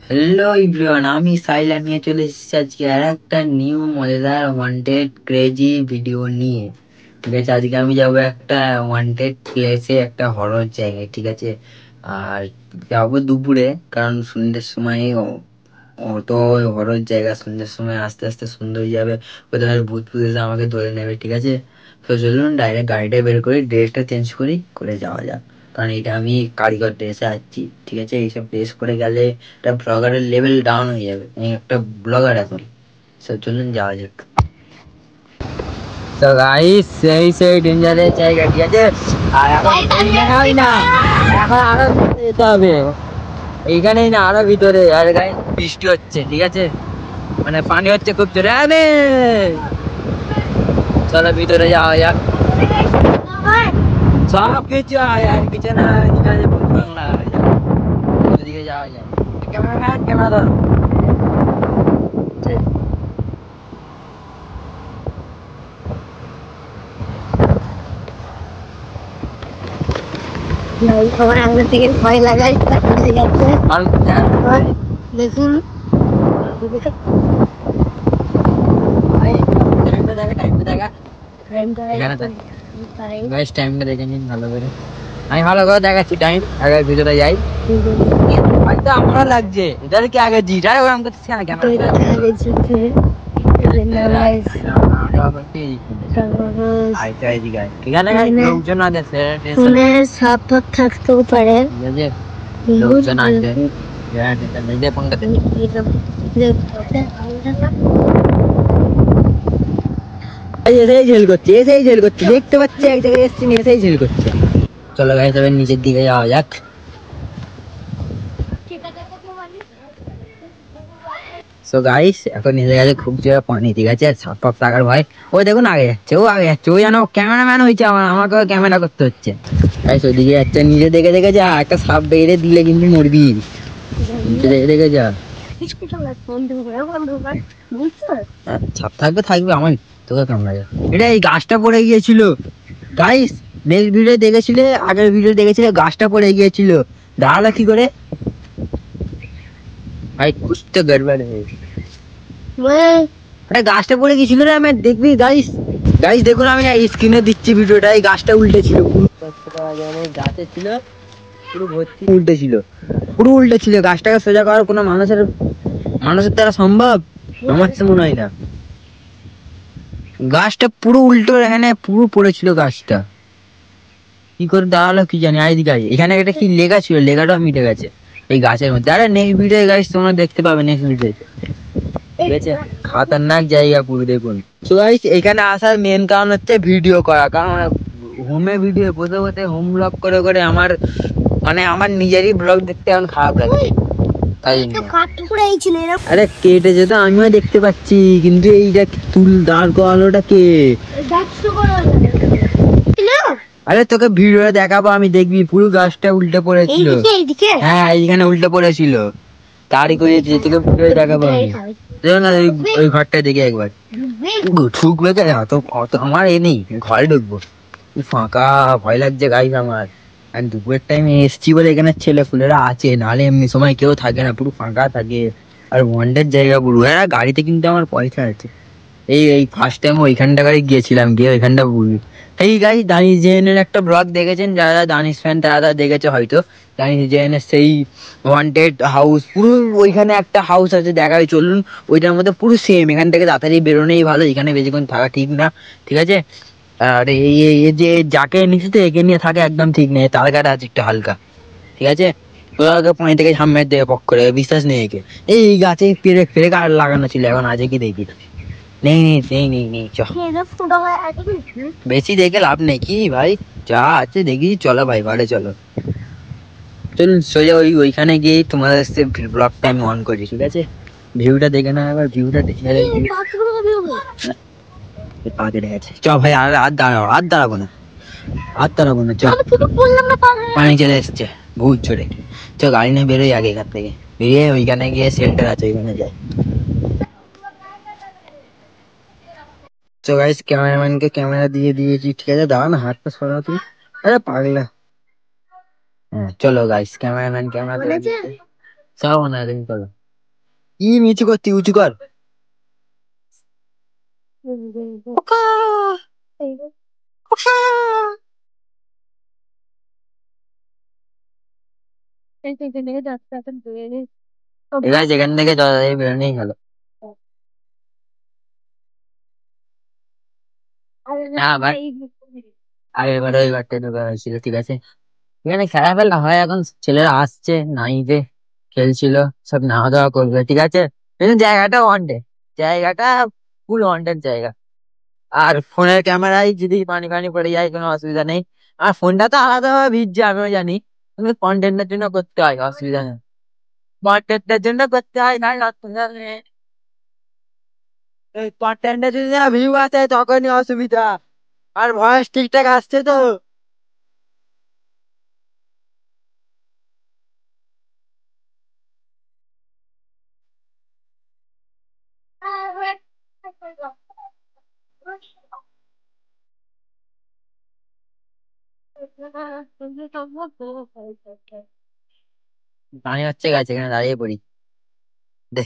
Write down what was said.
Hello everyone, আমি সাইলা নিয়ে চলে এসেছি আজকে আর একটা নিউ মজাদার ওয়ান্টেড ক্রেজি ভিডিও নিয়ে। ঠিক আছে, আজকে আমি যাবো একটা ওয়ান্টেড প্লেসে, একটা হরর জায়গায়। ঠিক আছে, আর যাবো দুপুরে, কারণ সন্ধ্যের সময় অত হরর জায়গা সন্ধ্যের সময় আস্তে আস্তে সুন্দর হয়ে যাবে, কোথাও ভূত ফুত এসে আমাকে ধরে নেবে। ঠিক আছে, তো চলুন ডাইরেক্ট গাড়িটা বের করি, ড্রেসটা চেঞ্জ করি, করে যাওয়া যাক। কারণ এটা আমি কারিগর ড্রেসে আসছি। ঠিক আছে, এইসব ড্রেস করে গেলে একটা ব্লগারের লেভেল ডাউন হয়ে যাবে। আমি একটা ব্লগার এখন। সব চলুন যাওয়া যাক। তো গাইস, সেই ডেঞ্জারের জায়গা। ঠিক আছে, আর এখন এই জায়গায় না, এখন আরো ভিতরে যেতে হবে। এইখানেই না, আরো ভিতরে। আর গাইস বৃষ্টি হচ্ছে, ঠিক আছে, মানে পানি হচ্ছে খুব জোরে। আরে চলো ভিতরে যাওয়া যাক। সব কিছু আর কিছু না, ঠিক আছে, বাংলা ওদিকে যাওয়া যায়। ক্যামেরাম্যান, ক্যামেরা ধরো। আমার আগে থেকে ভয় লাগাই ঠিক আছে। দেখুন টাইমটা দেখে নিন ভালো করে। আমি ভালো করে দেখাচ্ছি টাইম, আগে ভিতরে যাই। হয়তো আমারও লাগছে, এটার কি আগে জি যাই ওরকম করতেছি না কেন? সাপ ফাপ থাকতেও পারে। লোকজন আসবে। এসেই ঝেল করছে, এসেই ঝেল করছে, দেখতে পাচ্ছি এক জায়গায় এসছি, এসেই ঝেল করছে। চলো গাইস, তবে নিচের দিকে যাওয়া যাক। সো গাইস, এখন এসে গেছে খুব জোরে পানি। ঠিক আছে, সাপ ফাপ থাকার ভয়। ওই দেখুন আগে যাচ্ছে, ও আগে যাচ্ছে, ও যেন ক্যামেরাম্যান হয়েছে, আমাকে ক্যামেরা করতে হচ্ছে। গাইস ওইদিকে যাচ্ছে, নিজে দেখে দেখে যা, একটা সাপ বেড়ে দিলে কিন্তু মরবি। নিচে দেখে দেখে যা। সাপ থাকবে থাকবে, আমার তোকে কামড়াবে। এটা এই গাছটা পড়ে গিয়েছিল গাইস। নেক্সট ভিডিও দেখেছিলে, আগের ভিডিও দেখেছিলে, গাছটা পড়ে গিয়েছিল, দাঁড়ালো কি করে ভাই? কুছ তো গড়বড় है। আরে গাছটা পড়ে গেছিল রে, আমি দেখবি গাইস। গাইস দেখুন, আমি স্ক্রিনে দিচ্ছি ভিডিওটা, এই গাছটা উল্টে ছিল পুরো। গাছে ছিল পুরো ভর্তি, উল্টে ছিল, পুরো উল্টে ছিল। গাছটাকে সোজা করার কোনো মানুষের দ্বারা সম্ভব? আমার তো মনে হয় না। গাছটা পুরো উল্টো, এখানে পুরো পড়েছিল গাছটা। কি করে দাঁড়ালো কি জানি। আর এদিকে এখানে একটা কি লেখা ছিল, লেখাটাও মিটে গেছে এই গাছের মধ্যে। আরে নেক্সট ভিডিও গাইস তোমরা দেখতে পাবে, নেক্সট ভিডিও। ঠিক আছে, খাতারনাক জায়গা পুরো দেখুন। তো গাইস এখানে আসার মেন কারণ হচ্ছে ভিডিও করা। কারণ হোমে ভিডিও বসে বসে হোম ব্লগ করে করে আমার মানে আমার নিজেরই ব্লগ দেখতে এখন খারাপ লাগে। তাই আরে কেটে যেত, আমিও দেখতে পাচ্ছি, কিন্তু এইটা দাঁড় করানোটা কে? আরে তোকে ভিডিওটা দেখাবো আমি, দেখবি পুরো গাছটা উল্টে পড়েছিল। হ্যাঁ এইখানে উল্টে পড়েছিল, তারই করে তোকে ভিডিও দেখাবো আমি। দেখো না ওই ঘরটা দেখে একবার। ঢুকবে কেন? অত অত আমার এ নেই, ঘরে ঢুকবো ফাঁকা, ভয় লাগছে গাইস আমার। আর দুপুরের টাইমে এসছি বলে এখানে ছেলে ফুলেরা আছে, নাহলে এমনি সময় কেউ থাকে না, পুরো ফাঁকা থাকে। আর ওয়ান্ডেড জায়গা পুরো। হ্যাঁ গাড়িতে কিন্তু আমার পয়সা আছে। এই এই ফার্স্ট টাইম ওইখানটা গাড়ি গিয়েছিলাম, গিয়ে ওইখানটা এই গাই দানিশ জেনের একটা ব্লগ দেখেছেন যারা দানিশ ফ্যান, তারা দেখেছে হয়তো। দানিশ জেনের সেই ওয়ান্টেড হাউস, পুরো ওইখানে একটা হাউস আছে, দেখাই চলুন। ওইটার মধ্যে পুরো সেম। এখান থেকে তাড়াতাড়ি বেরোনোই ভালো, এখানে বেশিক্ষণ থাকা ঠিক না। ঠিক আছে, আর এই যে যাকে নিচে তো একে নিয়ে থাকে একদম ঠিক নেই, তার কাটা আছে একটু হালকা। ঠিক আছে, ওকে পানি থেকে সামনের দিকে পক করে, বিশ্বাস নেই একে। এই গাছে পেরে ফেরে আর লাগানো ছিল, এখন আছে কি দেখি। নেই নেই নেই নেই নেই, চ। বেশি দেখে লাভ নেই কি ভাই, যা আছে দেখি। চলো ভাই ঘরে চলো, চলুন সোজা ওইখানে গিয়ে তোমাদের ব্লগটা আমি অন করি। ঠিক আছে, ভিউটা দেখে না, এবার ভিউটা দেখে পা কেটে গেছে। চ ভাই, আর আর দাঁড়াবো না, আর দাঁড়াবো না, চ। পানি চলে এসছে ভূত চড়ে। চ গাড়ি নিয়ে বেরোই আগে এখান থেকে, বেরিয়ে ওইখানে গিয়ে শেল্টার আছে ওইখানে যাই। তো গাইস ক্যামেরাম্যানকে ক্যামেরা দিয়ে দিয়েছি। ঠিক আছে, দাঁড়া না, হাতটা সরাও তুই। আরে পাগলা। হ্যাঁ চলো গাইস, ক্যামেরাম্যান ক্যামেরা সব মনে হয় তুমি করো। কি নিচু করতি, উঁচু কর। ওকা, ওকা। এবার যেখান থেকে জল বেরোনেই হলো। না ভাই, আগের বার ওই ঘরটা ঢোকা হয়েছিল, ঠিক আছে। এখানে খেলাফেলা হয় এখন, ছেলেরা আসছে নাইতে খেলছিল, সব নাওয়া দাওয়া করবে, ঠিক আছে। কিন্তু জায়গাটা ওয়ান্টেড, জায়গাটা ফুল ওয়ান্টেড জায়গা। আর ফোনের ক্যামেরায় যদি পানি ফানি পড়ে যায় কোনো অসুবিধা নেই। আর ফোনটা তো আলাদাভাবে ভিজছে আমিও জানি, কিন্তু কন্টেন্টের জন্য করতে হয়, অসুবিধা নেই। কন্টেন্টের জন্য করতে হয়, না অসুবিধা নেই। এই কন্টেন্টের জন্য ভিউ আছে তখনই অসুবিধা। আর ভয়েস ঠিকঠাক আসছে তো? পানি হচ্ছে গাছ, এখানে দাঁড়িয়ে পড়ি। দে।